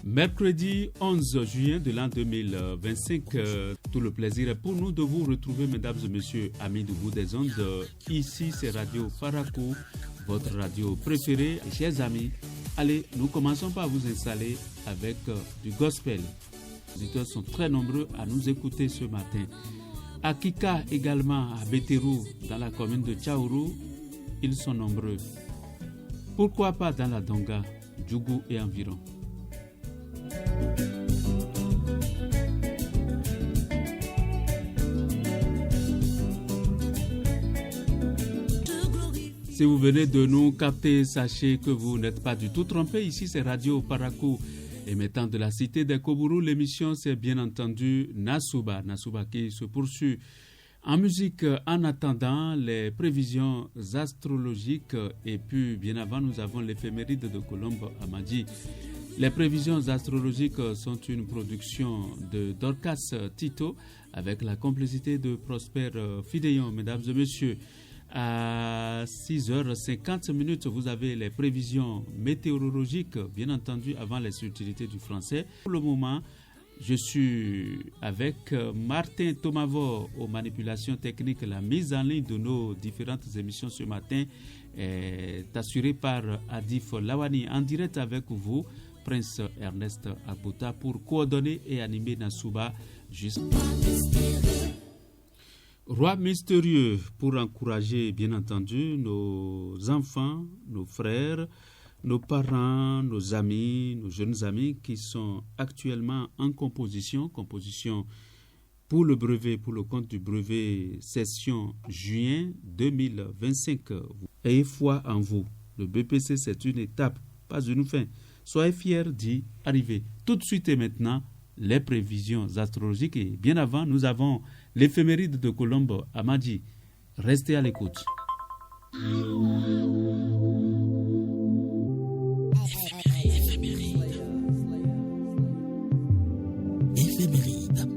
Mercredi 11 juin de l'an 2025, tout le plaisir est pour nous de vous retrouver, mesdames et messieurs, amis du bout des ondes. Ici, c'est Radio Parakou, votre radio préférée. Et chers amis, allez, nous commençons par vous installer avec du gospel. Les auditeurs sont très nombreux à nous écouter ce matin. À Kika également, à Béterou, dans la commune de Tchaourou, ils sont nombreux. Pourquoi pas dans la Donga, Djougou et environ. Si vous venez de nous capter, sachez que vous n'êtes pas du tout trompé. Ici, c'est Radio Parakou, émettant de la cité des Kobourou. L'émission, c'est bien entendu Nasouba. Nasouba qui se poursuit en musique en attendant les prévisions astrologiques. Et puis, bien avant, nous avons l'éphéméride de Colombe Amadi. Les prévisions astrologiques sont une production de Dorcas Tito avec la complicité de Prosper Fidéon. Mesdames et messieurs, à 6h50, vous avez les prévisions météorologiques, bien entendu, avant les subtilités du français. Pour le moment, je suis avec Martin Tomavo aux manipulations techniques. La mise en ligne de nos différentes émissions ce matin est assurée par Adif Lawani. En direct avec vous, Prince Ernest Akbouta, pour coordonner et animer Nasouba jusqu'à... Roi mystérieux, pour encourager, bien entendu, nos enfants, nos frères, nos parents, nos amis, nos jeunes amis qui sont actuellement en composition pour le brevet, pour le compte du brevet session juin 2025. Ayez foi en vous. Le BPC, c'est une étape, pas une fin. Soyez fiers d'y arriver. Tout de suite et maintenant, les prévisions astrologiques. Et bien avant, nous avons l'éphéméride de Colombe Amadi. Restez à l'écoute. Éphéméride.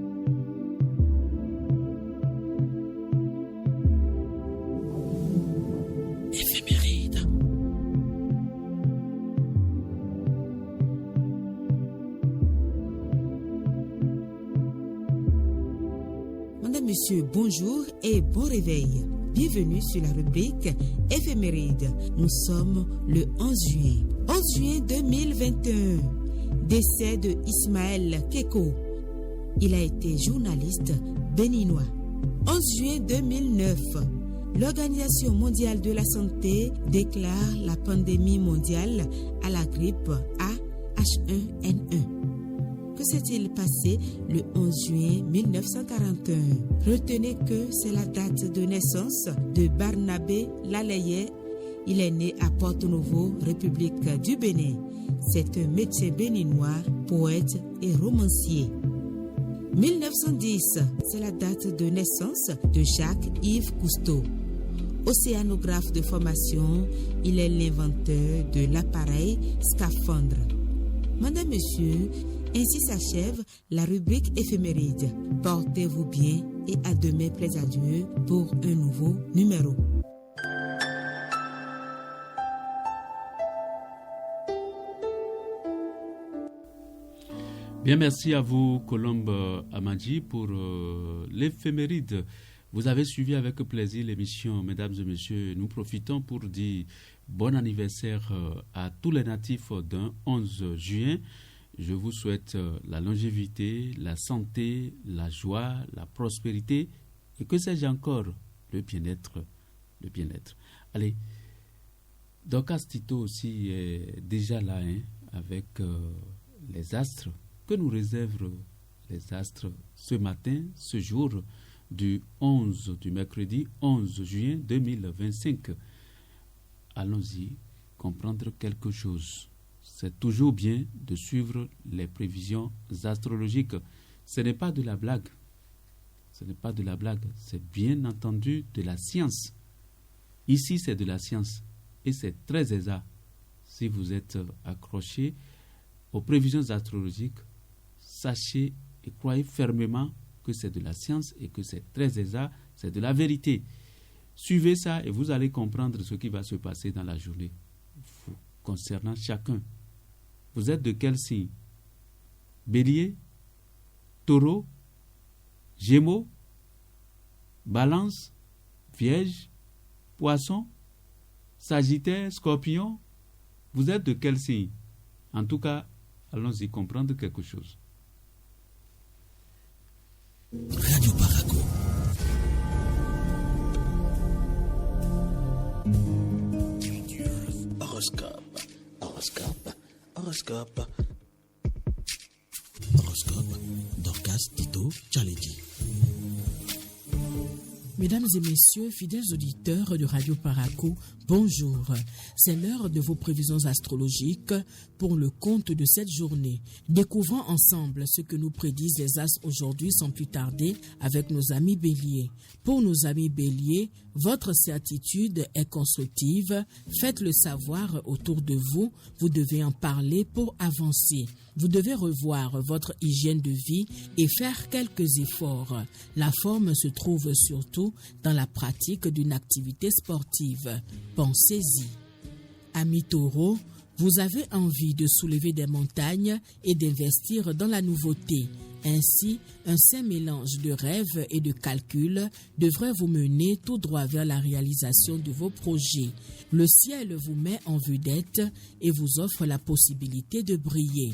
Monsieur, bonjour et bon réveil. Bienvenue sur la rubrique éphéméride. Nous sommes le 11 juin. 11 juin 2021. Décès de Ismaël Keko. Il a été journaliste béninois. 11 juin 2009. L'Organisation mondiale de la santé déclare la pandémie mondiale à la grippe A-H1N1. Que s'est-il passé le 11 juin 1941? Retenez que c'est la date de naissance de Barnabé Laleye. Il est né à Porto-Novo, République du Bénin. C'est un médecin béninois, poète et romancier. 1910, c'est la date de naissance de Jacques-Yves Cousteau. Océanographe de formation, il est l'inventeur de l'appareil scaphandre. Madame, Monsieur, ainsi s'achève la rubrique éphéméride. Portez-vous bien et à demain, plaise à Dieu, pour un nouveau numéro. Bien, merci à vous, Colombe Amadi, pour l'éphéméride. Vous avez suivi avec plaisir l'émission, mesdames et messieurs. Nous profitons pour dire bon anniversaire à tous les natifs d'un 11 juin. Je vous souhaite la longévité, la santé, la joie, la prospérité et que sais-je encore, le bien-être. Allez, Dorcas Tito aussi est déjà là avec les astres. Que nous réservent les astres ce matin, ce jour du mercredi 11 juin 2025. Allons-y, comprendre quelque chose. C'est toujours bien de suivre les prévisions astrologiques. Ce n'est pas de la blague. C'est bien entendu de la science. Ici, c'est de la science. Et c'est très exact. Si vous êtes accroché aux prévisions astrologiques, sachez et croyez fermement que c'est de la science et que c'est très exact, c'est de la vérité. Suivez ça et vous allez comprendre ce qui va se passer dans la journée concernant chacun. Vous êtes de quel signe? Bélier, Taureau, Gémeaux, Balance, Vierge, Poisson, Sagittaire, Scorpion. Vous êtes de quel signe? En tout cas, allons-y comprendre quelque chose. Radio Paraco. Horoscope. Horoscope. Dorcas Tito Tchaledi. Mesdames et messieurs, fidèles auditeurs de Radio Paraco, bonjour. C'est l'heure de vos prévisions astrologiques pour le compte de cette journée. Découvrons ensemble ce que nous prédisent les astres aujourd'hui sans plus tarder avec nos amis béliers. Pour nos amis béliers, votre certitude est constructive. Faites-le savoir autour de vous. Vous devez en parler pour avancer. Vous devez revoir votre hygiène de vie et faire quelques efforts. La forme se trouve surtout dans la pratique d'une activité sportive. Pensez-y. Amis taureaux, vous avez envie de soulever des montagnes et d'investir dans la nouveauté. Ainsi, un sain mélange de rêves et de calculs devrait vous mener tout droit vers la réalisation de vos projets. Le ciel vous met en vedette et vous offre la possibilité de briller.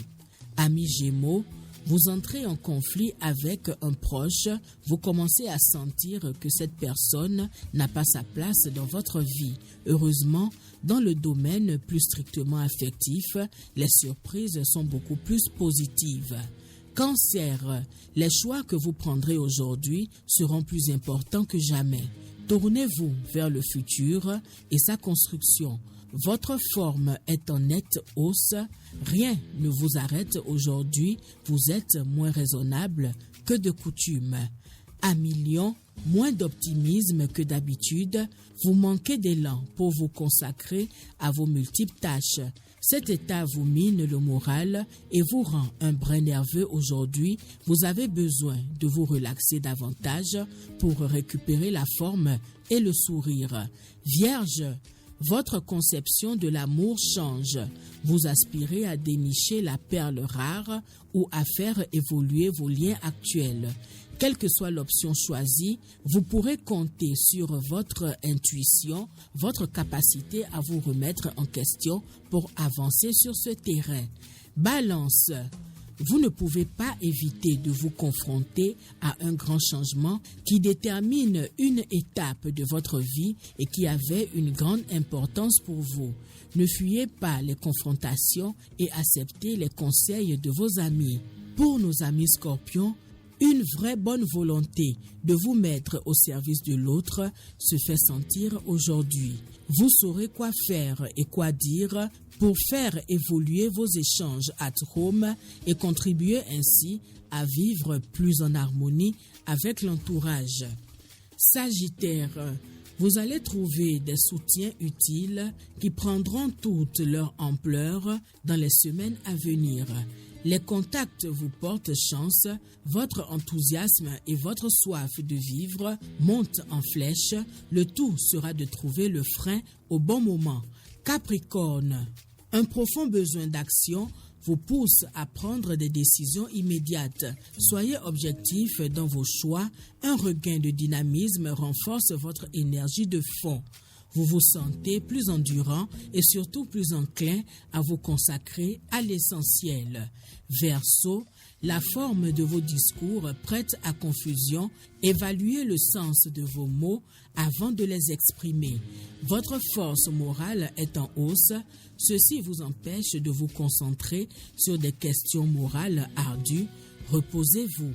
Amis Gémeaux, vous entrez en conflit avec un proche, vous commencez à sentir que cette personne n'a pas sa place dans votre vie. Heureusement, dans le domaine plus strictement affectif, les surprises sont beaucoup plus positives. Cancer, les choix que vous prendrez aujourd'hui seront plus importants que jamais. Tournez-vous vers le futur et sa construction. Votre forme est en nette hausse. Rien ne vous arrête aujourd'hui. Vous êtes moins raisonnable que de coutume. Amis Lion, moins d'optimisme que d'habitude. Vous manquez d'élan pour vous consacrer à vos multiples tâches. Cet état vous mine le moral et vous rend un brin nerveux aujourd'hui. Vous avez besoin de vous relaxer davantage pour récupérer la forme et le sourire. Vierge, votre conception de l'amour change. Vous aspirez à dénicher la perle rare ou à faire évoluer vos liens actuels. Quelle que soit l'option choisie, vous pourrez compter sur votre intuition, votre capacité à vous remettre en question pour avancer sur ce terrain. Balance. Vous ne pouvez pas éviter de vous confronter à un grand changement qui détermine une étape de votre vie et qui avait une grande importance pour vous. Ne fuyez pas les confrontations et acceptez les conseils de vos amis. Pour nos amis Scorpions, une vraie bonne volonté de vous mettre au service de l'autre se fait sentir aujourd'hui. Vous saurez quoi faire et quoi dire pour faire évoluer vos échanges at home et contribuer ainsi à vivre plus en harmonie avec l'entourage. Sagittaire, vous allez trouver des soutiens utiles qui prendront toute leur ampleur dans les semaines à venir. Les contacts vous portent chance, votre enthousiasme et votre soif de vivre montent en flèche. Le tout sera de trouver le frein au bon moment. Capricorne, un profond besoin d'action vous pousse à prendre des décisions immédiates. Soyez objectif dans vos choix. Un regain de dynamisme renforce votre énergie de fond. Vous vous sentez plus endurant et surtout plus enclin à vous consacrer à l'essentiel. Verseau, la forme de vos discours prête à confusion. Évaluez le sens de vos mots avant de les exprimer. Votre force morale est en hausse. Ceci vous empêche de vous concentrer sur des questions morales ardues. Reposez-vous.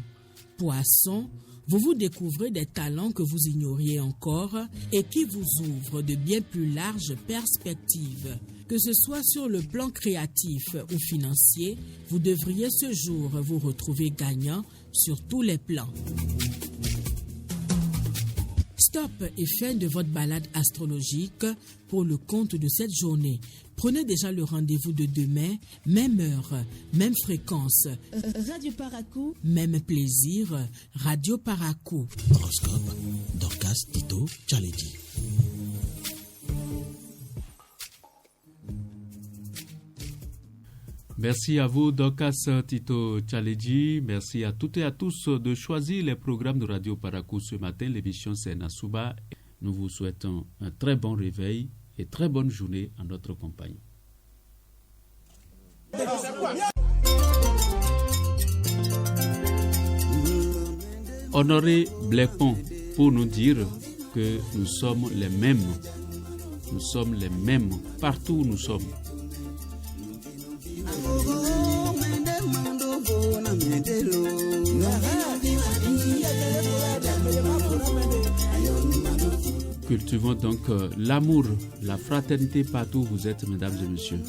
Poisson, vous vous découvrez des talents que vous ignoriez encore et qui vous ouvrent de bien plus larges perspectives. Que ce soit sur le plan créatif ou financier, vous devriez ce jour vous retrouver gagnant sur tous les plans. Stop et fin de votre balade astrologique pour le compte de cette journée. Prenez déjà le rendez-vous de demain, même heure, même fréquence. Radio Paracou, même plaisir, Radio Paracou. Horoscope, Dorcas Tito Tchaledji. Merci à vous, Dorcas Tito Tchaledji. Merci à toutes et à tous de choisir les programmes de Radio Paracou ce matin. L'émission c'est Nasouba. Nous vous souhaitons un très bon réveil et très bonne journée en notre compagnie. Honoré Blépon pour nous dire que nous sommes les mêmes. Nous sommes les mêmes partout où nous sommes. Cultivons donc l'amour, la fraternité partout où vous êtes, mesdames et messieurs.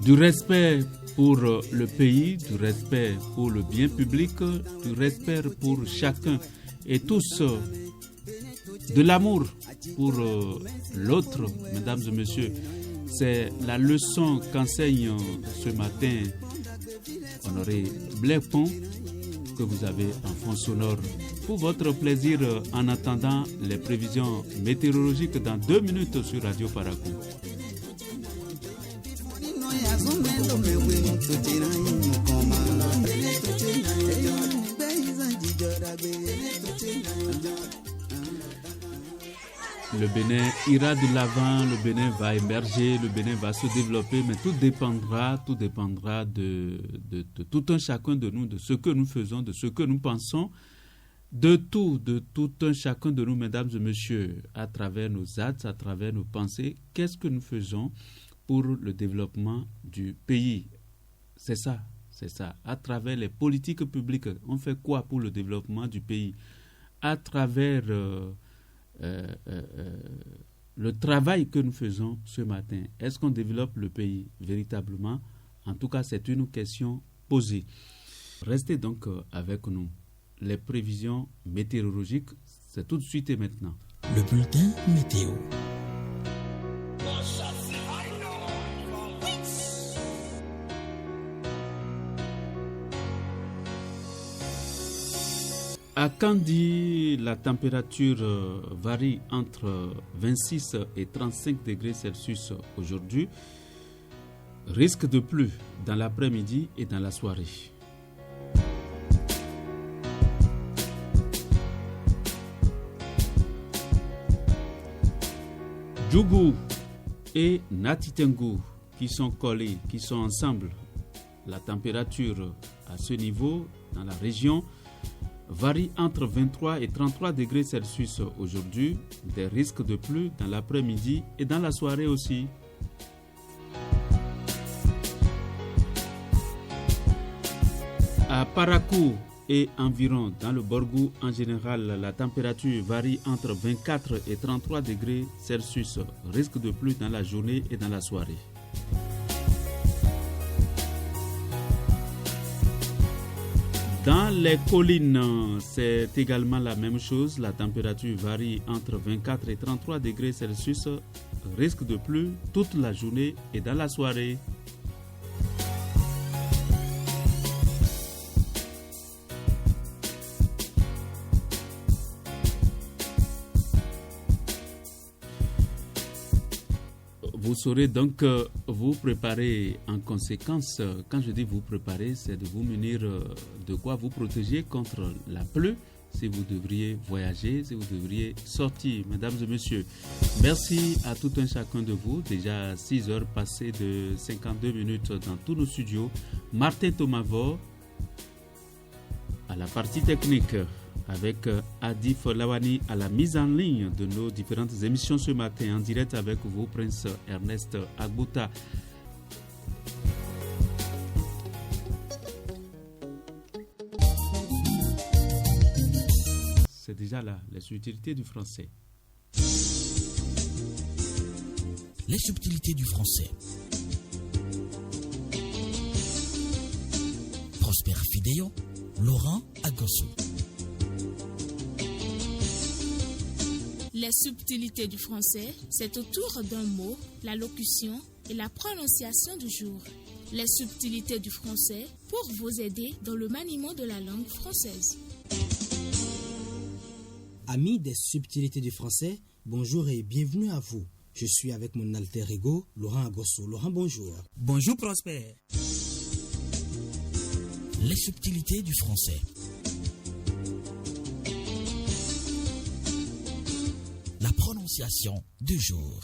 Du respect pour le pays, du respect pour le bien public, du respect pour chacun et tous, de l'amour pour l'autre, mesdames et messieurs. C'est la leçon qu'enseigne ce matin Honoré Blépon, que vous avez en fond sonore pour votre plaisir en attendant les prévisions météorologiques dans 2 minutes sur Radio Paracou. Le Bénin ira de l'avant, le Bénin va émerger, le Bénin va se développer, mais tout dépendra de tout un chacun de nous, de ce que nous faisons, de ce que nous pensons, de tout un chacun de nous, mesdames et messieurs, à travers nos actes, à travers nos pensées. Qu'est-ce que nous faisons pour le développement du pays? C'est ça, à travers les politiques publiques. On fait quoi pour le développement du pays? À travers le travail que nous faisons ce matin, est-ce qu'on développe le pays véritablement? En tout cas, c'est une question posée. Restez donc avec nous. Les prévisions météorologiques, c'est tout de suite et maintenant. Le bulletin météo. À Kandi, la température varie entre 26 et 35 degrés Celsius aujourd'hui. Risque de pluie dans l'après-midi et dans la soirée. Djougou et Natitengu qui sont collés, qui sont ensemble. La température à ce niveau dans la région varie entre 23 et 33 degrés Celsius aujourd'hui. Des risques de pluie dans l'après-midi et dans la soirée aussi. À Paracou et environ dans le Borgou en général, la température varie entre 24 et 33 degrés Celsius. Risque de pluie dans la journée et dans la soirée. Dans les collines, c'est également la même chose. La température varie entre 24 et 33 degrés Celsius. Risque de pluie toute la journée et dans la soirée. Vous saurez donc vous préparer en conséquence. Quand je dis vous préparer, c'est de vous munir de quoi vous protéger contre la pluie. si vous devriez voyager, si vous devriez sortir, mesdames et messieurs. Merci à tout un chacun de vous. Déjà 6 heures passées de 52 minutes dans tous nos studios. Martin Tomavo à la partie technique, avec Adif Lawani à la mise en ligne de nos différentes émissions ce matin en direct avec vous, Prince Ernest Agbouta. C'est déjà là, les subtilités du français. Les subtilités du français. Prosper Fidéo, Laurent Agosso. Les subtilités du français, c'est autour d'un mot, la locution et la prononciation du jour. Les subtilités du français pour vous aider dans le maniement de la langue française. Amis des subtilités du français, bonjour et bienvenue à vous. Je suis avec mon alter ego, Laurent Agosso. Laurent, bonjour. Bonjour Prosper. Les subtilités du français. La prononciation du jour.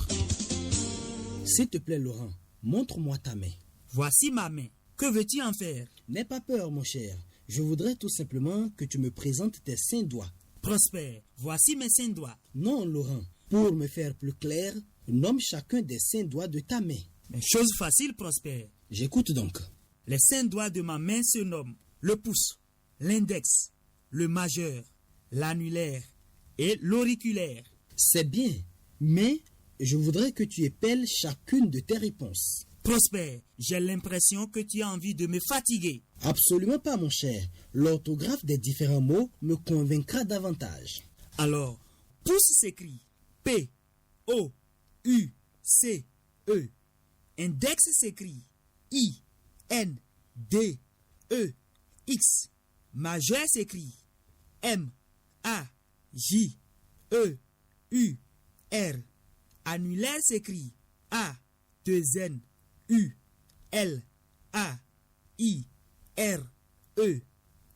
S'il te plaît, Laurent, montre-moi ta main. Voici ma main. Que veux-tu en faire? N'aie pas peur, mon cher. Je voudrais tout simplement que tu me présentes tes 5 doigts. Prosper, voici mes 5 doigts. Non, Laurent. Pour me faire plus clair, nomme chacun des 5 doigts de ta main. Mais chose facile, Prosper. J'écoute donc. Les 5 doigts de ma main se nomment le pouce, l'index, le majeur, l'annulaire et l'auriculaire. C'est bien, mais je voudrais que tu épelles chacune de tes réponses. Prosper, j'ai l'impression que tu as envie de me fatiguer. Absolument pas, mon cher. L'orthographe des différents mots me convaincra davantage. Alors, pouce s'écrit P-O-U-C-E. Index s'écrit I-N-D-E-X. Majeur s'écrit M-A-J-E-U-R. Annulaire s'écrit A-2-N-U-L-A-I-R-E.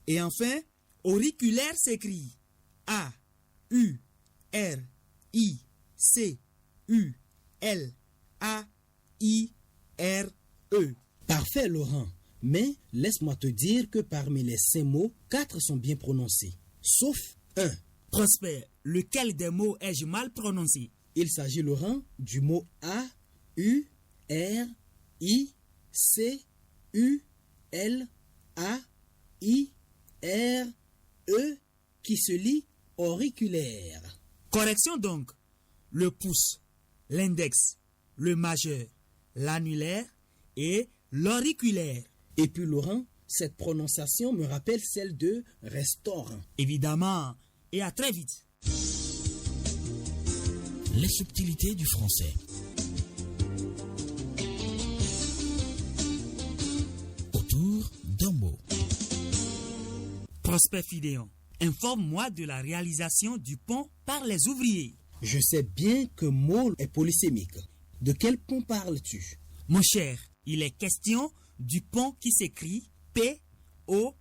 Et enfin, auriculaire s'écrit A-U-R-I-C-U-L-A-I-R-E. Parfait, Laurent. Mais laisse-moi te dire que parmi les 5 mots, 4 sont bien prononcés. Sauf un. Prosper, lequel des mots ai-je mal prononcé? Il s'agit, Laurent, du mot A-U-R-I-C-U-L-A-I-R-E qui se lit auriculaire. Correction donc. Le pouce, l'index, le majeur, l'annulaire et l'auriculaire. Et puis, Laurent, cette prononciation me rappelle celle de restaurant. Évidemment. Et à très vite. Les subtilités du français. Autour d'un mot. Prosper Fidéon, informe-moi de la réalisation du pont par les ouvriers. Je sais bien que mot est polysémique. De quel pont parles-tu? Mon cher, il est question du pont qui s'écrit P-O-N-T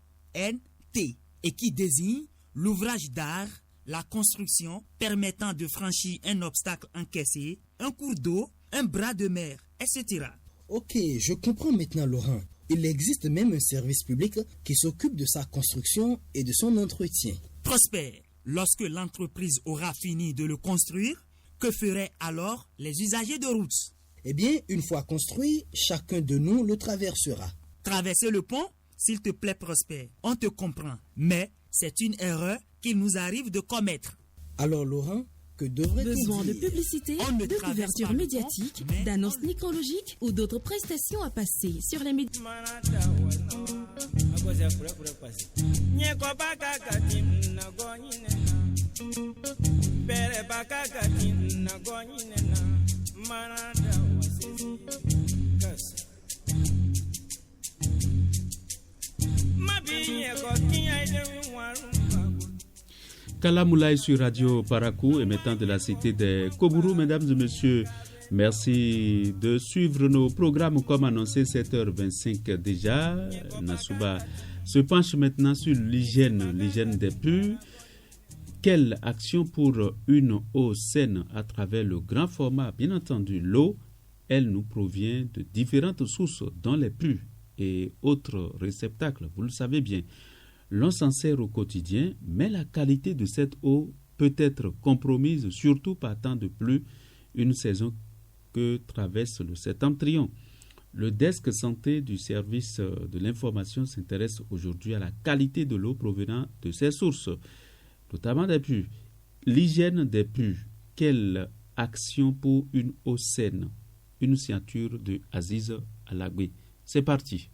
et qui désigne l'ouvrage d'art, la construction permettant de franchir un obstacle encaissé, un cours d'eau, un bras de mer, etc. Ok, je comprends maintenant, Laurent. Il existe même un service public qui s'occupe de sa construction et de son entretien. Prosper, lorsque l'entreprise aura fini de le construire, que feraient alors les usagers de route? Eh bien, une fois construit, chacun de nous le traversera. Traverser le pont? S'il te plaît, Prosper, on te comprend. Mais c'est une erreur qu'il nous arrive de commettre. Alors, Laurent, que devrait-on Besoin de dire? publicité, On ne de traverse couverture pas le médiatique, pont, mais d'annonces nécrologiques ou d'autres prestations à passer sur les médias. Kalamoulaye sur Radio Parakou, émettant de la cité des Kobourou. Mesdames et messieurs, merci de suivre nos programmes comme annoncé, 7h25 déjà. Nassouba se penche maintenant sur l'hygiène des puits. Quelle action pour une eau saine à travers le grand format? Bien entendu, l'eau, elle nous provient de différentes sources, dont les puits et autres réceptacles, vous le savez bien. L'on s'en sert au quotidien, mais la qualité de cette eau peut être compromise, surtout par temps de pluie, une saison que traverse le septentrion. Le desk santé du service de l'information s'intéresse aujourd'hui à la qualité de l'eau provenant de ces sources, notamment des puits. L'hygiène des puits, quelle action pour une eau saine? Une signature de Aziz Alagbe. C'est parti.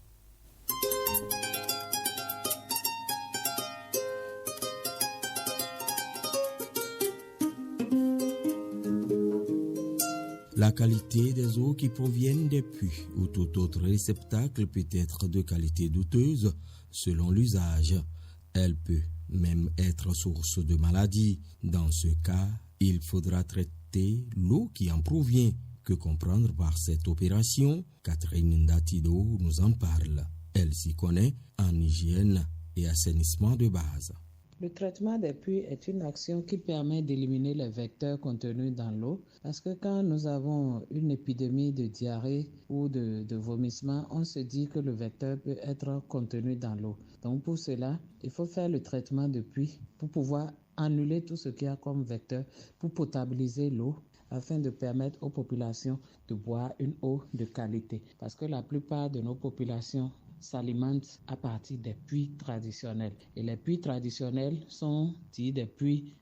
La qualité des eaux qui proviennent des puits ou tout autre réceptacle peut être de qualité douteuse selon l'usage. Elle peut même être source de maladies. Dans ce cas, il faudra traiter l'eau qui en provient. Que comprendre par cette opération? Catherine Ndatido nous en parle. Elle s'y connaît en hygiène et assainissement de base. Le traitement des puits est une action qui permet d'éliminer les vecteurs contenus dans l'eau parce que quand nous avons une épidémie de diarrhée ou de vomissement, on se dit que le vecteur peut être contenu dans l'eau. Donc pour cela, il faut faire le traitement de puits pour pouvoir annuler tout ce qu'il y a comme vecteur pour potabiliser l'eau afin de permettre aux populations de boire une eau de qualité. Parce que la plupart de nos populations s'alimentent à partir des puits traditionnels. Et les puits traditionnels sont dits des puits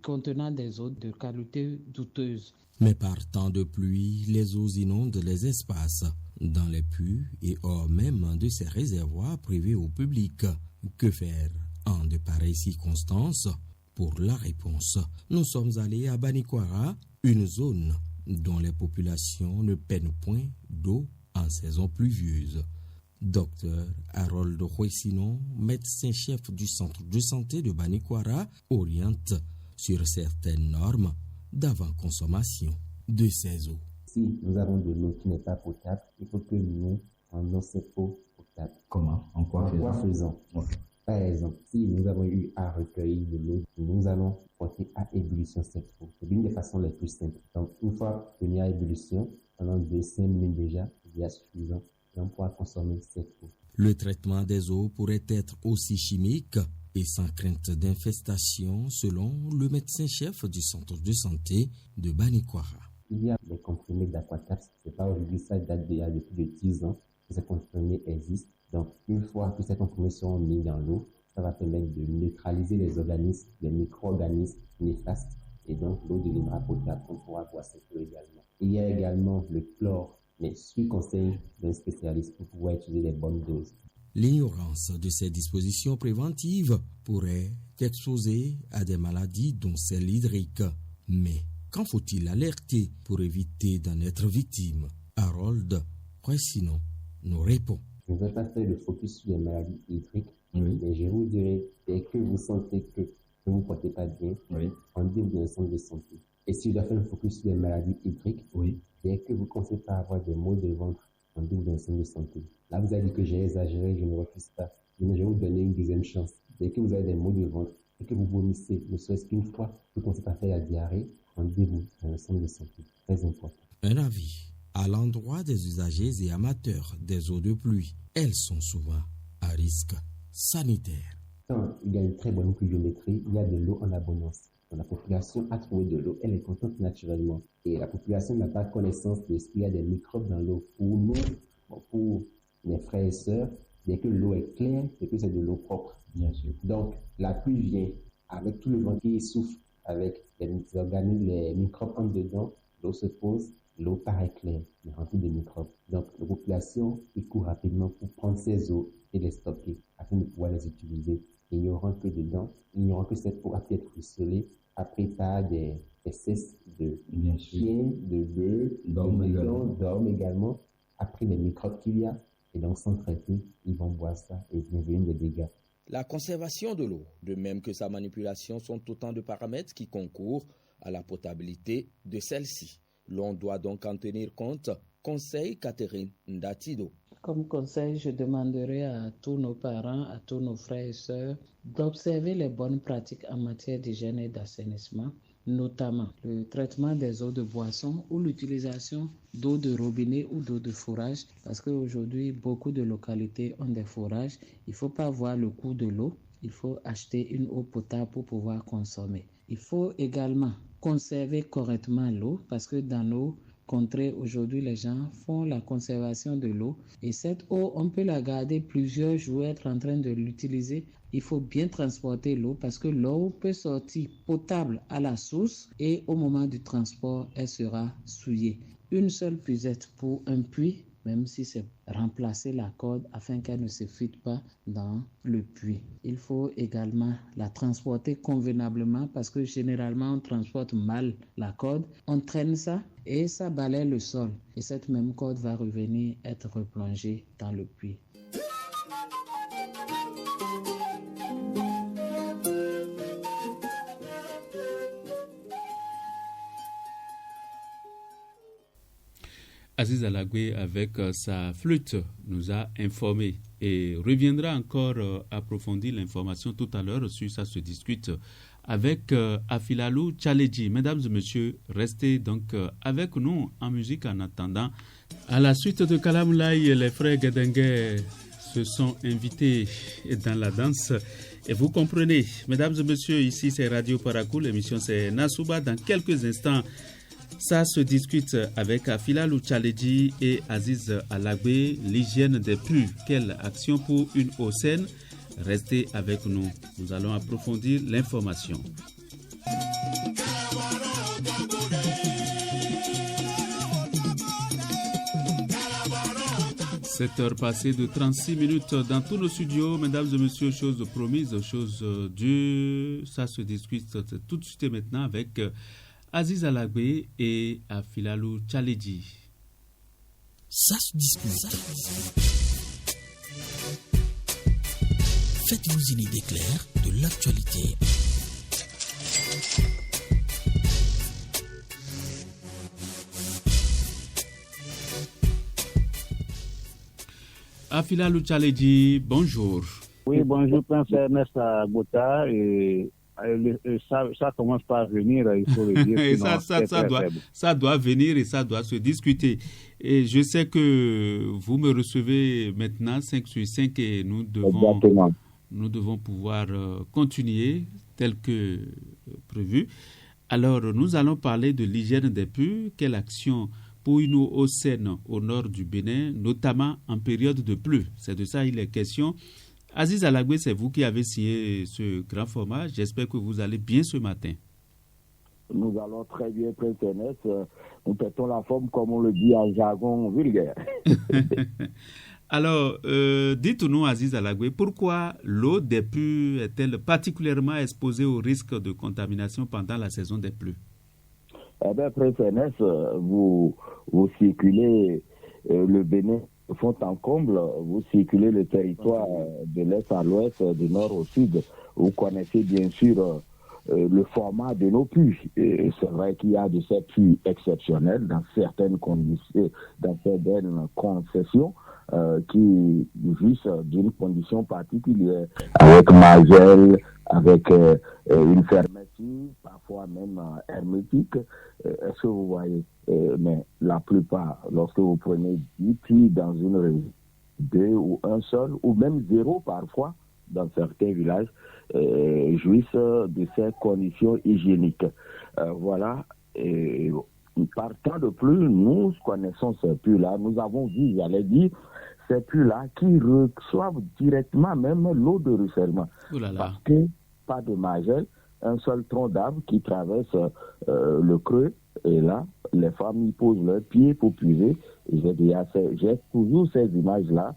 contenant des eaux de qualité douteuse. Mais par temps de pluie, les eaux inondent les espaces, dans les puits et hors même de ces réservoirs privés au public. Que faire en de pareilles circonstances? Pour la réponse, nous sommes allés à Banikwara, une zone dont les populations ne peinent point d'eau en saison pluvieuse. Dr Harold Huesinon, médecin-chef du centre de santé de Banikwara, oriente sur certaines normes d'avant-consommation de ces eaux. Si nous avons de l'eau qui n'est pas potable, il faut que nous rendons cette eau potable. Comment? En quoi faisant? Okay. Par exemple, si nous avons eu à recueillir de l'eau, nous allons porter à ébullition cette eau. C'est l'une des façons les plus simples. Donc, une fois tenue à ébullition, pendant 2-5 minutes déjà, il y a suffisant. Et on pourra consommer cette eau. Le traitement des eaux pourrait être aussi chimique et sans crainte d'infestation, selon le médecin-chef du centre de santé de Banikwara. Il y a des comprimés d'Aquacaps. C'est pas aujourd'hui, ça date déjà depuis de 10 ans que ces comprimés existent. Donc, une fois que ces comprimés seront mis dans l'eau, ça va permettre de neutraliser les organismes, les micro-organismes néfastes. Et donc, l'eau deviendra potable. On pourra boire cette eau également. Il y a également le chlore, mais sous conseil d'un spécialiste pour pouvoir utiliser les bonnes doses. L'ignorance de ces dispositions préventives pourrait exposer à des maladies dont celle hydrique. Mais qu'en faut-il alerter pour éviter d'en être victime? Harold Huesinon nous répond. Je ne vais pas faire le focus sur les maladies hydriques, mais je vous dirai, dès que vous sentez que vous ne portez pas bien, rendez-vous dans le centre de santé. Et si je dois faire le focus sur les maladies hydriques, dès que vous commencez par avoir des maux de ventre, rendez-vous dans le centre de santé. Là, vous avez dit que j'ai exagéré, je ne refuse pas. Mais je vais vous donner une deuxième chance. Dès que vous avez des maux de ventre et que vous vomissez, ne serait-ce qu'une fois, vous commencez par faire la diarrhée, rendez-vous dans le centre de santé. Très important. Un avis à l'endroit des usagers et amateurs des eaux de pluie. Elles sont souvent à risque sanitaire. Quand il y a une très bonne pluviométrie, il y a de l'eau en abondance. Quand la population a trouvé de l'eau, elle est contente naturellement. Et la population n'a pas connaissance de ce qu'il y a des microbes dans l'eau. Pour nous, pour mes frères et sœurs, dès que l'eau est claire, c'est que c'est de l'eau propre. Bien sûr. Donc, la pluie vient avec tout le vent qui souffle, avec les organismes, les microbes en dedans, l'eau se pose, l'eau paraît claire, mais remplie de microbes. Donc, la population, il court rapidement pour prendre ces eaux et les stocker afin de pouvoir les utiliser. Ignorant que dedans, ignorant que cette eau a pu être ruisselée après par des cesses de chiens, de bœufs, d'hommes également, après les microbes qu'il y a. Et donc, sans traiter, ils vont boire ça et devenir des dégâts. La conservation de l'eau, de même que sa manipulation, sont autant de paramètres qui concourent à la potabilité de celle-ci. L'on doit donc en tenir compte. Conseil Catherine Ndatido. Comme conseil, je demanderai à tous nos parents, à tous nos frères et sœurs, d'observer les bonnes pratiques en matière d'hygiène et d'assainissement, notamment le traitement des eaux de boisson ou l'utilisation d'eau de robinet ou d'eau de forage, parce qu'aujourd'hui, beaucoup de localités ont des forages. Il ne faut pas voir le coût de l'eau, il faut acheter une eau potable pour pouvoir consommer. Il faut également conserver correctement l'eau, parce que dans nos contrées, aujourd'hui, les gens font la conservation de l'eau et cette eau, on peut la garder plusieurs jours, être en train de l'utiliser. Il faut bien transporter l'eau parce que l'eau peut sortir potable à la source et au moment du transport, elle sera souillée. Une seule puisette pour un puits, même si c'est remplacer la corde afin qu'elle ne se fuite pas dans le puits. Il faut également la transporter convenablement parce que généralement on transporte mal la corde, on traîne ça et ça balaie le sol et cette même corde va revenir être replongée dans le puits. Aziz Alagwe, avec sa flûte, nous a informé et reviendra encore approfondir l'information tout à l'heure. Sur ça se discute avec Afilalou Tchaledji. Mesdames et messieurs, restez donc avec nous en musique en attendant. À la suite de Kalamoulaye, les frères Guédengue se sont invités dans la danse. Et vous comprenez, mesdames et messieurs, ici c'est Radio Parakou, l'émission c'est Nasouba. Dans quelques instants, ça se discute avec Afilalou Tchaledji et Aziz Alagwe, l'hygiène des puits. Quelle action pour une eau saine? Restez avec nous. Nous allons approfondir l'information. 7h passées de 36 minutes dans tous nos studios. Mesdames et messieurs, chose promise, chose due. Ça se discute tout de suite et maintenant avec Aziz Alagwe et Afilalou Tchaledji. Ça se discute. Faites-vous une idée claire de l'actualité. Afilalou Tchaledji, bonjour. Oui, bonjour, Prince Ernest Agbota. Ça commence par venir, il faut le dire. Et ça doit venir et ça doit se discuter. Et je sais que vous me recevez maintenant 5 sur 5 et nous devons pouvoir continuer tel que prévu. Alors, nous allons parler de l'hygiène des puits. Quelle action pour une eau saine au nord du Bénin, notamment en période de pluie? C'est de ça il est question. Aziz Alagwe, c'est vous qui avez signé ce grand format. J'espère que vous allez bien ce matin. Nous allons très bien, Prince Ernest. Nous pétons la forme, comme on le dit en jargon vulgaire. Alors, dites-nous, Aziz Alagwe, pourquoi l'eau des puits est-elle particulièrement exposée au risque de contamination pendant la saison des pluies? Eh bien, Prince Ernest, vous circulez le Bénin fond en comble, vous circulez le territoire de l'est à l'ouest, du nord au sud. Vous connaissez bien sûr le format de nos puits. C'est vrai qu'il y a de ces puits exceptionnels dans certaines conditions, dans certaines concessions qui jouissent d'une condition particulière, avec magel, avec une fermeture, parfois même hermétique. Est-ce que vous voyez? Mais la plupart, lorsque vous prenez 10 puits dans une région, 2 ou 1 seul, ou même 0 parfois, dans certains villages, jouissent de ces conditions hygiéniques. Voilà. Et partant de plus, nous connaissons ces puits-là. Nous avons vu, j'allais dire, ces puits-là qui reçoivent directement même l'eau de ruissellement. Parce que pas de magel, un seul tronc d'arbre qui traverse le creux, et là, les femmes y posent leurs pieds pour puiser. J'ai toujours ces images-là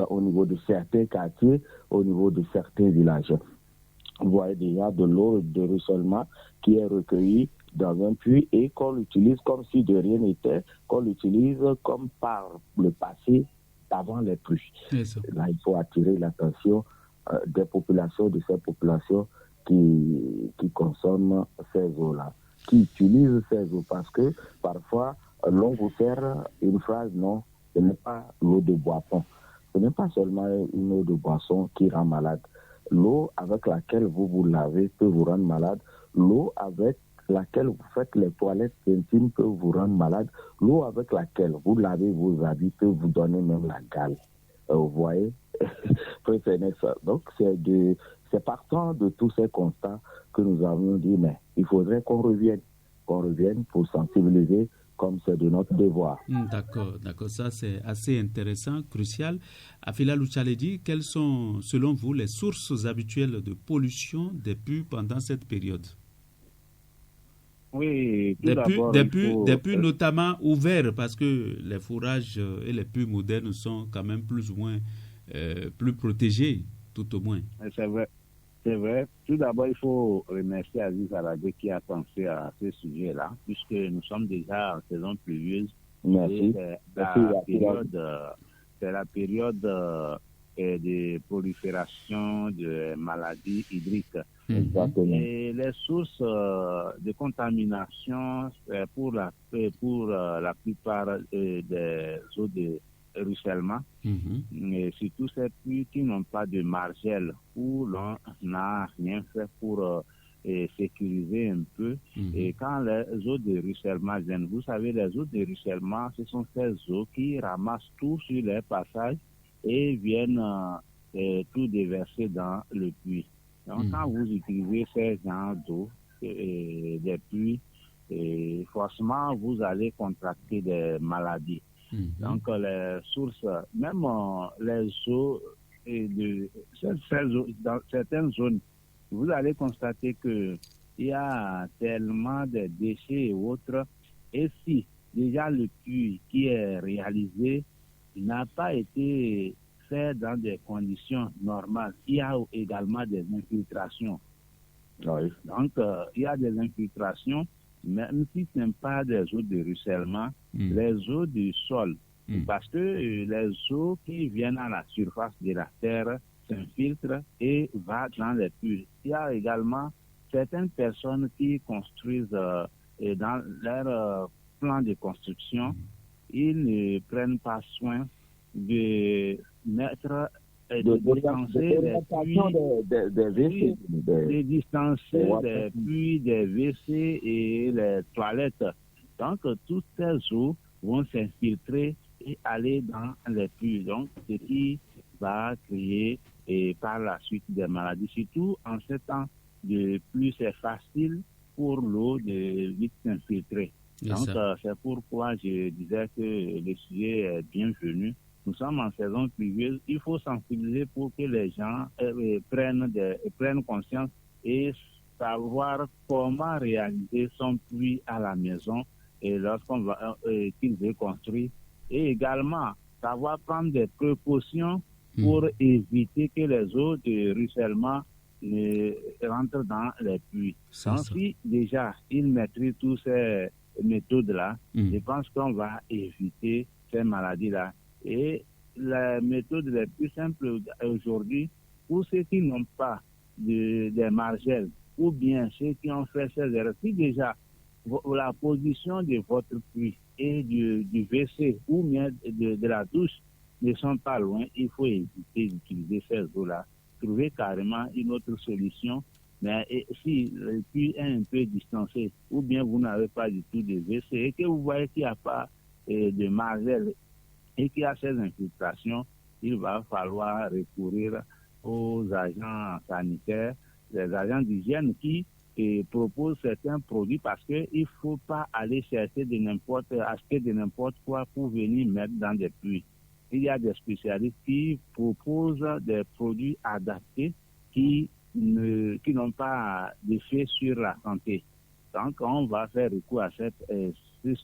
au niveau de certains quartiers, au niveau de certains villages. Vous voyez déjà de l'eau de ruissellement qui est recueillie dans un puits et qu'on l'utilise comme si de rien n'était, qu'on l'utilise comme par le passé avant les pluies. Là, il faut attirer l'attention des populations, de ces populations qui consomment ces eaux-là, qui utilisent ces eaux, parce que parfois, l'on vous sert une phrase, non, ce n'est pas l'eau de boisson. Ce n'est pas seulement une eau de boisson qui rend malade. L'eau avec laquelle vous vous lavez peut vous rendre malade. L'eau avec laquelle vous faites les toilettes intimes peut vous rendre malade. L'eau avec laquelle vous lavez vos habits peut vous donner même la gale. Vous voyez? Donc, c'est partant de tous ces constats que nous avons dit, mais il faudrait qu'on revienne pour sensibiliser comme c'est de notre devoir. D'accord. Ça, c'est assez intéressant, crucial. Afila Luchaledi, quelles sont, selon vous, les sources habituelles de pollution des puits pendant cette période? Oui, des puits notamment ouverts, parce que les fourrages et les puits modernes sont quand même plus ou moins plus protégés, tout au moins. C'est vrai. Tout d'abord, il faut remercier Aziz Aladé qui a pensé à ce sujet-là, puisque nous sommes déjà en saison pluvieuse. Merci. C'est la période de prolifération de maladies hydriques. Exactement. Et les sources de contamination pour la plupart des eaux de ruissellement, et surtout ces puits qui n'ont pas de margelle, où l'on n'a rien fait pour sécuriser un peu. Et quand les eaux de ruissellement viennent, vous savez, les eaux de ruissellement, ce sont ces eaux qui ramassent tout sur les passages et viennent tout déverser dans le puits. Donc, quand vous utilisez ces genres d'eau, des puits, forcément, vous allez contracter des maladies. Donc, les sources, même les eaux, dans certaines zones, vous allez constater qu'il y a tellement de déchets et autres. Et si déjà le puits qui est réalisé n'a pas été fait dans des conditions normales, il y a également des infiltrations. Oui. Donc, il y a des infiltrations, même si ce n'est pas des eaux de ruissellement, les eaux du sol. Parce que les eaux qui viennent à la surface de la terre s'infiltrent et vont dans les puits. Il y a également certaines personnes qui construisent dans leur plan de construction, ils ne prennent pas soin de mettre de distancer les puits, des WC et les toilettes. Donc, toutes ces eaux vont s'infiltrer et aller dans les puits. Donc, ce qui va créer par la suite des maladies. Surtout en ce temps de pluie, c'est facile pour l'eau de vite s'infiltrer. Donc, c'est pourquoi je disais que le sujet est bienvenu. Nous sommes en saison pluvieuse. Il faut sensibiliser pour que les gens prennent conscience et savoir comment réaliser son puits à la maison et lorsqu'on va qu'il veut construire. Et également, savoir prendre des précautions pour éviter que les eaux de ruissellement rentrent dans les puits. Donc, si déjà ils maîtrisent toutes ces méthodes-là, je pense qu'on va éviter ces maladies-là. Et la méthode la plus simple aujourd'hui, pour ceux qui n'ont pas des margelles, ou bien ceux qui ont fait ces erreurs, si déjà la position de votre puits et du WC ou bien de la douche ne sont pas loin, il faut éviter d'utiliser ces eaux-là. Trouver carrément une autre solution. Mais si le puits est un peu distancé, ou bien vous n'avez pas du tout de WC et que vous voyez qu'il n'y a pas de margelle et qu'il y a ces infiltrations, il va falloir recourir aux agents sanitaires, les agents d'hygiène qui proposent certains produits parce qu'il ne faut pas aller acheter de n'importe quoi pour venir mettre dans des puits. Il y a des spécialistes qui proposent des produits adaptés qui n'ont pas d'effet sur la santé. Donc, on va faire recours à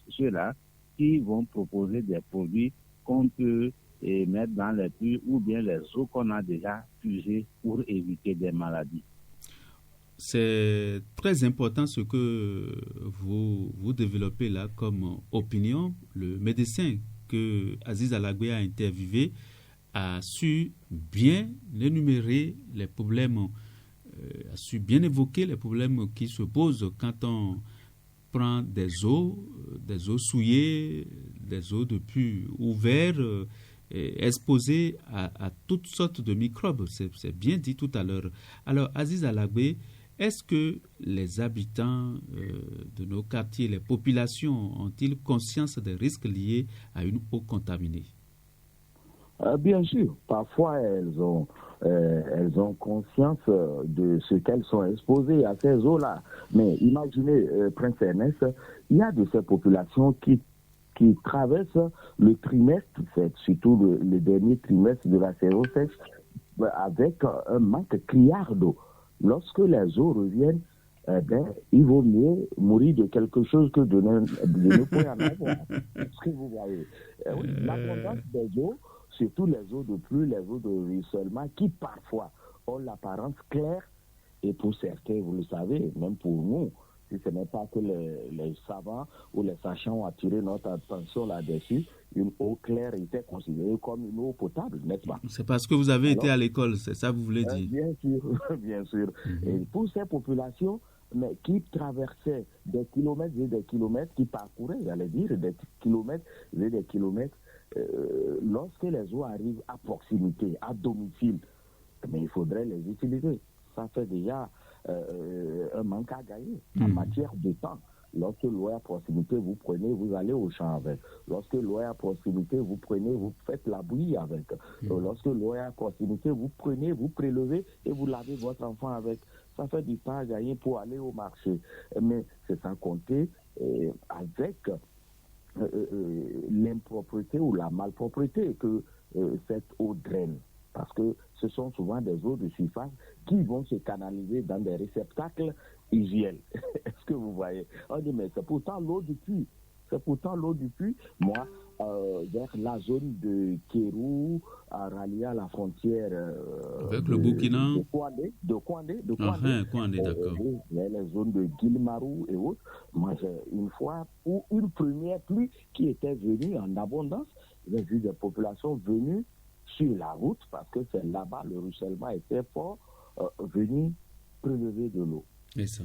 ceux-là qui vont proposer des produits qu'on peut mettre dans les puits ou bien les eaux qu'on a déjà puisées pour éviter des maladies. C'est très important ce que vous développez là comme opinion. Le médecin que Aziz Alagbe a interviewé a su bien énumérer les problèmes, a su bien évoquer les problèmes qui se posent quand on prend des eaux souillées, des eaux de puits ouverts, exposés à toutes sortes de microbes. C'est bien dit tout à l'heure. Alors, Aziz Alagbe, est-ce que les habitants de nos quartiers, les populations, ont-ils conscience des risques liés à une eau contaminée? Bien sûr, parfois elles ont conscience de ce qu'elles sont exposées à ces eaux-là. Mais imaginez, Prince Ernest, il y a de ces populations qui traversent le trimestre, surtout le dernier trimestre de la saison sèche, avec un manque criard d'eau. Lorsque les eaux reviennent, il vaut mieux mourir de quelque chose que de ne pas en avoir. Est-ce que vous voyez? Oui, l'abondance des eaux, surtout les eaux de pluie, les eaux de ruissellement, qui parfois ont l'apparence claire, et pour certains, vous le savez, même pour nous, si ce n'est pas que les savants ou les sachants ont attiré notre attention là-dessus, une eau claire était considérée comme une eau potable, n'est-ce pas? C'est parce que vous avez été à l'école, c'est ça que vous voulez dire? Bien sûr, bien sûr. Et pour ces populations, mais qui traversaient des kilomètres et des kilomètres, qui parcouraient, j'allais dire, des kilomètres et des kilomètres, lorsque les eaux arrivent à proximité, à domicile, mais il faudrait les utiliser. Ça fait déjà un manque à gagner en matière de temps. Lorsque l'eau est à proximité, vous prenez, vous allez au champ avec. Lorsque l'eau est à proximité, vous prenez, vous faites la bouillie avec. Lorsque l'eau est à proximité, vous prenez, vous prélevez et vous lavez votre enfant avec. Ça fait du temps à gagner pour aller au marché. Mais c'est sans compter avec l'impropriété ou la malpropreté que cette eau draine. Parce que ce sont souvent des eaux de surface qui vont se canaliser dans des réceptacles usuels. Est-ce que vous voyez? On dit, mais c'est pourtant l'eau du puits. C'est pourtant l'eau du puits. Moi, vers la zone de Kérou, à rallier à la frontière avec le Burkina, de Kouandé, d'accord. Les zones de Guilmarou et autres. Moi, une fois, pour une première pluie qui était venue en abondance, j'ai vu des populations venues sur la route, parce que c'est là-bas, le ruissellement était fort, venir prélever de l'eau. Et ça?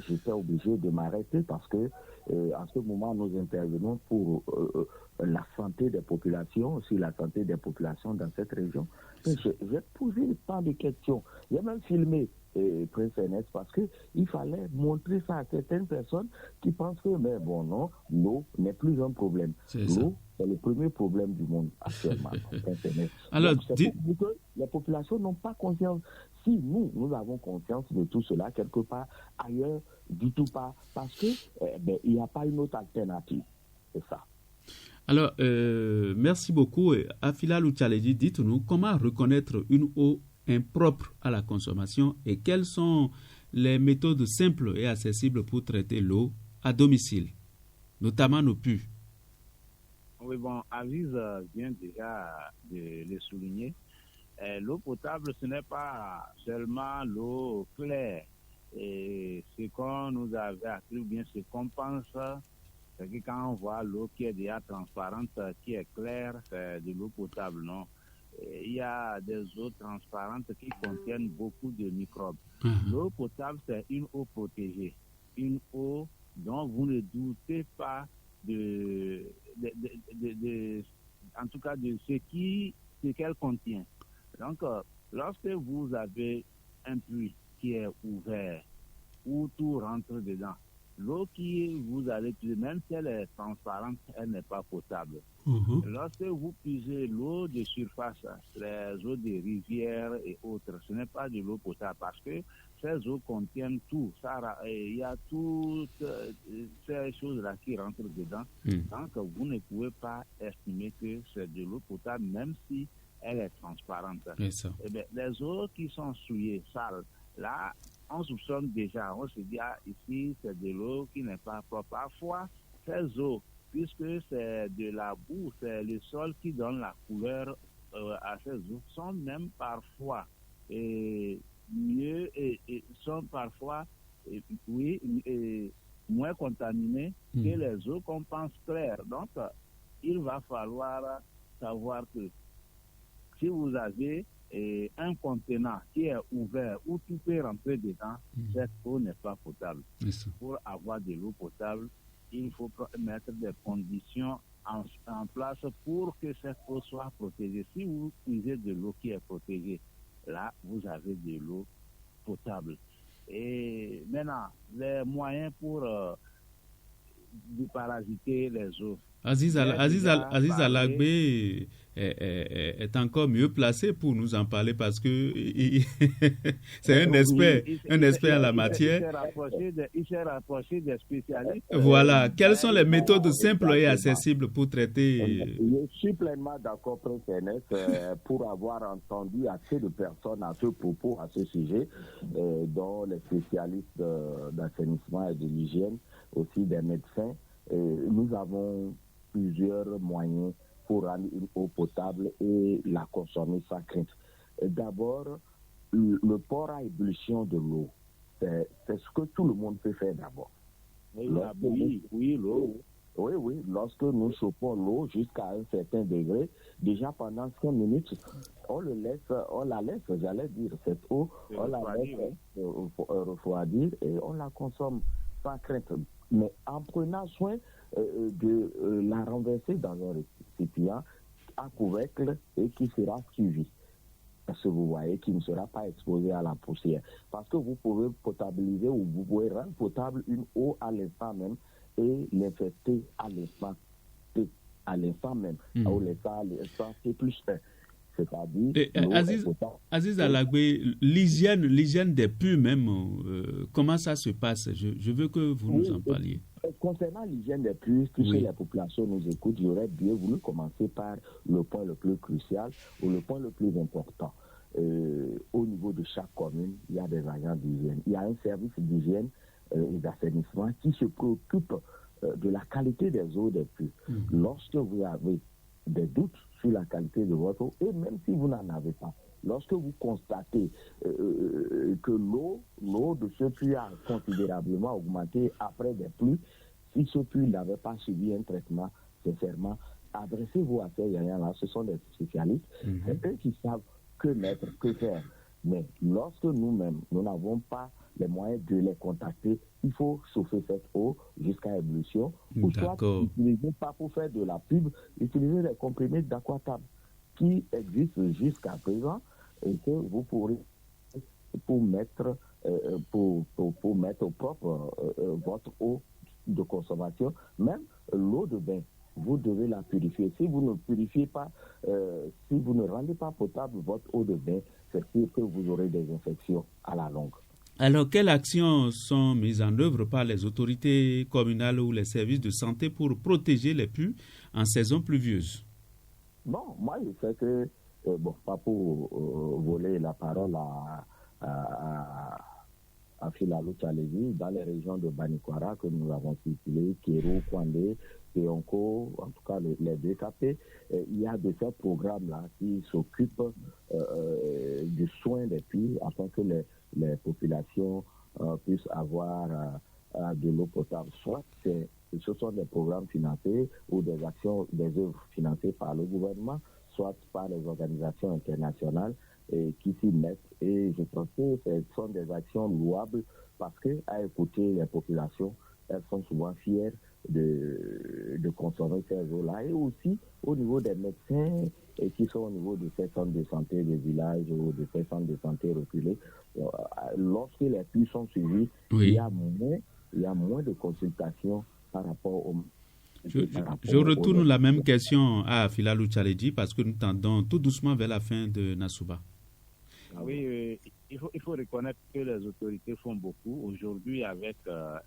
J'étais obligé de m'arrêter parce que en ce moment, nous intervenons pour la santé des populations, aussi la santé des populations dans cette région. J'ai posé tant de questions. J'ai même filmé Prince Ernest parce qu'il fallait montrer ça à certaines personnes qui pensent que, mais bon, non, l'eau n'est plus un problème. L'eau, c'est le premier problème du monde actuellement. Prince Ernest. Alors, c'est pour que les populations n'ont pas conscience. Si nous avons conscience de tout cela, quelque part ailleurs, du tout pas, parce que il n'y a pas une autre alternative. C'est ça. Alors, merci beaucoup. Afila Louchaledi, dites-nous comment reconnaître une eau impropre à la consommation et quelles sont les méthodes simples et accessibles pour traiter l'eau à domicile, notamment nos puits. Oui, bon, Aziz vient déjà de le souligner. L'eau potable, ce n'est pas seulement l'eau claire. Et ce qu'on nous avait appris, ou bien ce qu'on pense, c'est que quand on voit l'eau qui est déjà transparente, qui est claire, c'est de l'eau potable, non? Il y a des eaux transparentes qui contiennent beaucoup de microbes. L'eau potable, c'est une eau protégée, une eau dont vous ne doutez pas en tout cas de ce qu'elle contient. Donc, lorsque vous avez un puits qui est ouvert, où tout rentre dedans, l'eau qui vous allez utiliser, même si elle est transparente, elle n'est pas potable. Lorsque vous puisez l'eau de surface, les eaux des rivières et autres, ce n'est pas de l'eau potable parce que ces eaux contiennent tout. Il y a toutes ces choses-là qui rentrent dedans. Donc, vous ne pouvez pas estimer que c'est de l'eau potable, même si elle est transparente. Eh bien, les eaux qui sont souillées, sales, là, on soupçonne déjà, on se dit, ici, c'est de l'eau qui n'est pas propre. Parfois, ces eaux, puisque c'est de la boue, c'est le sol qui donne la couleur à ces eaux, sont même parfois moins contaminées que les eaux qu'on pense claires. Donc, il va falloir savoir que si vous avez un contenant qui est ouvert où tout peut rentrer dedans, cette eau n'est pas potable. Pour avoir de l'eau potable, il faut mettre des conditions en place pour que cette eau soit protégée. Si vous utilisez de l'eau qui est protégée, là, vous avez de l'eau potable. Et maintenant, les moyens pour déparasiter les eaux. Aziz Alagbe est encore mieux placé pour nous en parler parce que c'est un expert en la matière. Il s'est rapproché des spécialistes. Voilà. Quelles sont les méthodes simples et accessibles pour traiter? Je suis pleinement d'accord, Prince Ernest, pour avoir entendu assez de personnes à ce propos, à ce sujet, dont les spécialistes d'assainissement et de l'hygiène, aussi des médecins. Nous avons plusieurs moyens pour rendre une eau potable et la consommer sans crainte. D'abord, le port à ébullition de l'eau, c'est ce que tout le monde peut faire d'abord. L'eau. Oui, lorsque nous chauffons l'eau jusqu'à un certain degré, déjà pendant 5 minutes, on la laisse, j'allais dire, cette eau, on la laisse refroidir et on la consomme sans crainte. Mais en prenant soin de la renverser dans un récipient à couvercle et qui sera suivi. Parce que vous voyez qu'il ne sera pas exposé à la poussière. Parce que vous pouvez potabiliser ou vous pouvez rendre potable une eau à l'instant même et l'infecter à l'instant T, à l'instant même. Ou l'instant T+1. C'est-à-dire... Aziz Alagbe, l'hygiène des puits même, comment ça se passe? Je veux que vous nous en parliez. Concernant l'hygiène des puits, puisque la population nous écoute, j'aurais bien voulu commencer par le point le plus crucial ou le point le plus important. Au niveau de chaque commune, il y a des agents d'hygiène. Il y a un service d'hygiène et d'assainissement qui se préoccupe de la qualité des eaux des puits. Lorsque vous avez des doutes sur la qualité de votre eau, et même si vous n'en avez pas, lorsque vous constatez que l'eau de ce puits a considérablement augmenté après des pluies, si ce puits n'avait pas subi un traitement, sincèrement, adressez-vous à ces gens-là, ce sont des spécialistes, c'est eux qui savent que mettre, que faire. Mais lorsque nous-mêmes, nous n'avons pas les moyens de les contacter, il faut chauffer cette eau jusqu'à ébullition, ou soit utiliser, pas pour faire de la pub, utiliser les comprimés d'Aquatab qui existent jusqu'à présent et que vous pourrez pour mettre au propre votre eau de consommation, même l'eau de bain. Vous devez la purifier. Si vous ne purifiez pas, si vous ne rendez pas potable votre eau de bain, c'est sûr que vous aurez des infections à la longue. Alors, quelles actions sont mises en œuvre par les autorités communales ou les services de santé pour protéger les puits en saison pluvieuse? Bon, moi, je sais que, pas pour voler la parole à Filalou Tchalévi, dans les régions de Banikwara que nous avons circulé, Kérou, Kwandé, Péonko, en tout cas les DKP, il y a de ces programmes-là qui s'occupent du soin des puits afin que les populations puissent avoir de l'eau potable. Soit ce sont des programmes financés ou des actions, des œuvres financées par le gouvernement, soit par les organisations internationales qui s'y mettent. Et je pense que ce sont des actions louables parce qu'à écouter les populations, elles sont souvent fières de consommer ces eaux-là. Et aussi au niveau des médecins qui sont au niveau de ces centres de santé des villages ou de ces centres de santé reculés, lorsque les puits sont suivis, il y a moins de consultations par rapport au... Je retourne la même question à Filalou Tchalédi parce que nous tendons tout doucement vers la fin de Nassouba. Oui, il faut reconnaître que les autorités font beaucoup. Aujourd'hui, avec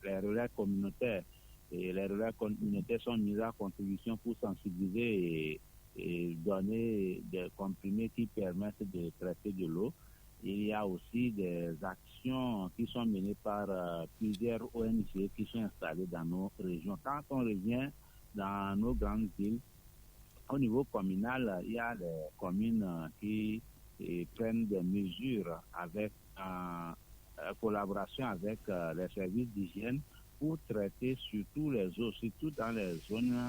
les relais communautaires, et les relais communautaires sont mis à contribution pour sensibiliser et donner des comprimés qui permettent de traiter de l'eau. Il y a aussi des actions qui sont menées par plusieurs ONG qui sont installées dans nos régions. Quand on revient dans nos grandes villes, au niveau communal, il y a des communes qui prennent des mesures avec collaboration avec les services d'hygiène pour traiter surtout les eaux, surtout dans les zones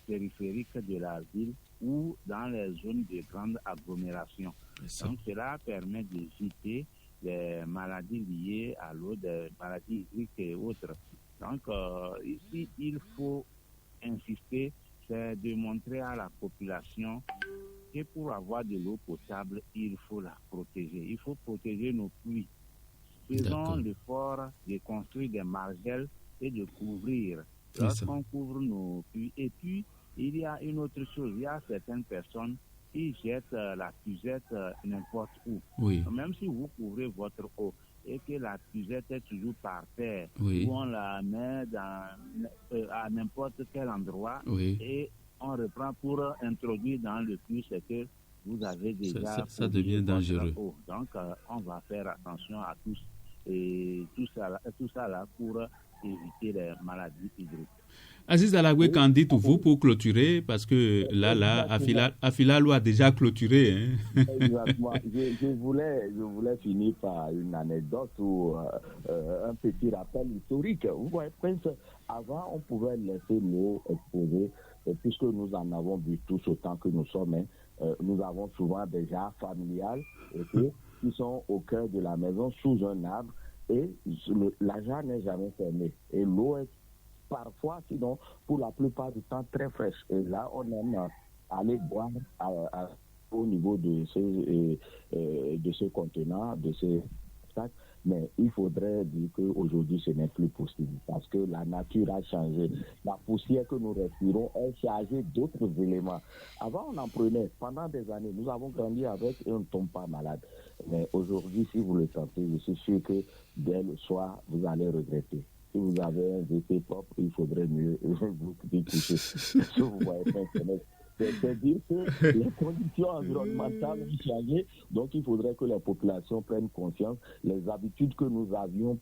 périphériques de la ville ou dans les zones de grande agglomération. Donc cela permet d'éviter les maladies liées à l'eau, des maladies hydriques et autres. Donc ici, il faut insister, c'est de montrer à la population que pour avoir de l'eau potable, il faut la protéger. Il faut protéger nos puits. Faisons l'effort de construire des margelles et de couvrir. Lorsqu'on couvre nos puits. Et puis, il y a une autre chose. Il y a certaines personnes qui jettent la puisette n'importe où. Oui. Même si vous couvrez votre eau et que la puisette est toujours par terre, oui. où on la met à n'importe quel endroit, oui. et on reprend pour introduire dans le puits, c'est que vous avez déjà... Ça devient dangereux. Eau. Donc, on va faire attention à tous. Et tout ça là pour éviter les maladies hydriques. Aziz Alagwe, qu'en dites-vous pour clôturer? Parce que là, Afilalo a déjà clôturé. Hein? Exactement. Je voulais finir par une anecdote ou un petit rappel historique. Vous voyez, avant, on pouvait laisser l'eau exposée, puisque nous en avons vu tous autant que nous sommes. Hein. Nous avons souvent des jarres familiales qui sont au cœur de la maison, sous un arbre, et la jarre n'est jamais fermée. Et l'eau est parfois, sinon, pour la plupart du temps, très fraîche. Et là, on aime aller boire au niveau de ce contenant, de ces sacs. Mais il faudrait dire qu'aujourd'hui, ce n'est plus possible parce que la nature a changé. La poussière que nous respirons est chargée d'autres éléments. Avant, on en prenait pendant des années. Nous avons grandi avec et on ne tombe pas malade. Mais aujourd'hui, si vous le tentez, je suis sûr que dès le soir, vous allez regretter. Si vous avez un WC propre, il faudrait mieux vous coucher. Si vous voyez pas Internet. C'est-à-dire que les conditions environnementales ont changé, donc il faudrait que les populations prennent conscience. Les habitudes que nous avions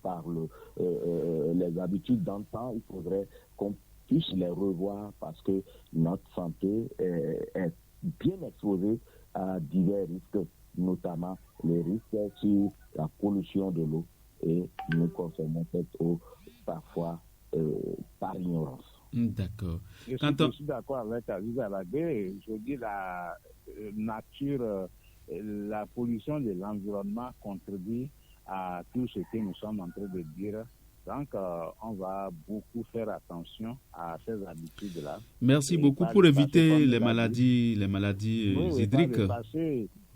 les habitudes d'antan, il faudrait qu'on puisse les revoir parce que notre santé est bien exposée à divers risques, notamment les risques sur la pollution de l'eau, et nous consommons cette eau parfois par ignorance. D'accord. Je suis d'accord avec Aziz Alagwe. Je dis la nature, la pollution de l'environnement contribue à tout ce que nous sommes en train de dire. Donc, on va beaucoup faire attention à ces habitudes-là. Merci beaucoup pour éviter les maladies hydriques.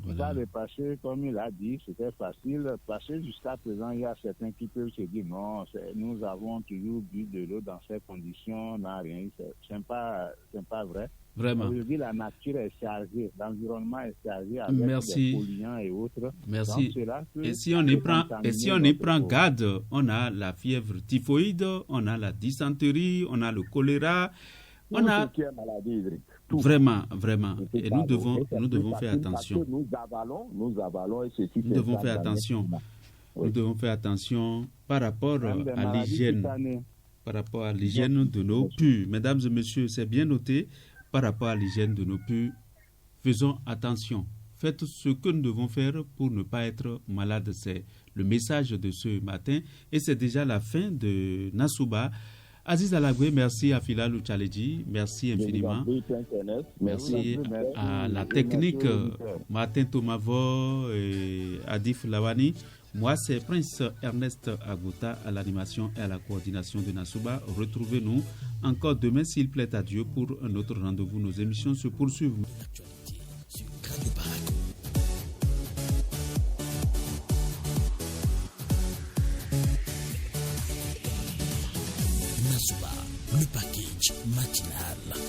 Dans le passé, comme il a dit, c'était facile. Parce que jusqu'à présent, il y a certains qui peuvent se dire non, nous avons toujours bu de l'eau dans ces conditions, on n'a rien. C'est pas vrai. Vraiment. Aujourd'hui, la nature est chargée, l'environnement est chargé avec des polluants et autres. Merci. Et si on y prend garde, on a la fièvre typhoïde, on a la dysenterie, on a le choléra, on a vraiment. Et nous devons faire attention. Nous avalons et ceci. Nous devons faire attention. Nous devons faire attention par rapport à l'hygiène. Par rapport à l'hygiène de nos puits. Mesdames et messieurs, c'est bien noté. Par rapport à l'hygiène de nos puits, faisons attention. Faites ce que nous devons faire pour ne pas être malade. C'est le message de ce matin. Et c'est déjà la fin de Nasouba. Aziz Alagwe, merci à Filalo Tchaledji, merci infiniment. Merci à la technique, Martin Tomavo et Adif Lawani. Moi, c'est Prince Ernest Agouta à l'animation et à la coordination de Nasouba. Retrouvez-nous encore demain, s'il plaît à Dieu, pour un autre rendez-vous. Nos émissions se poursuivent. Nasouba, le package matinal.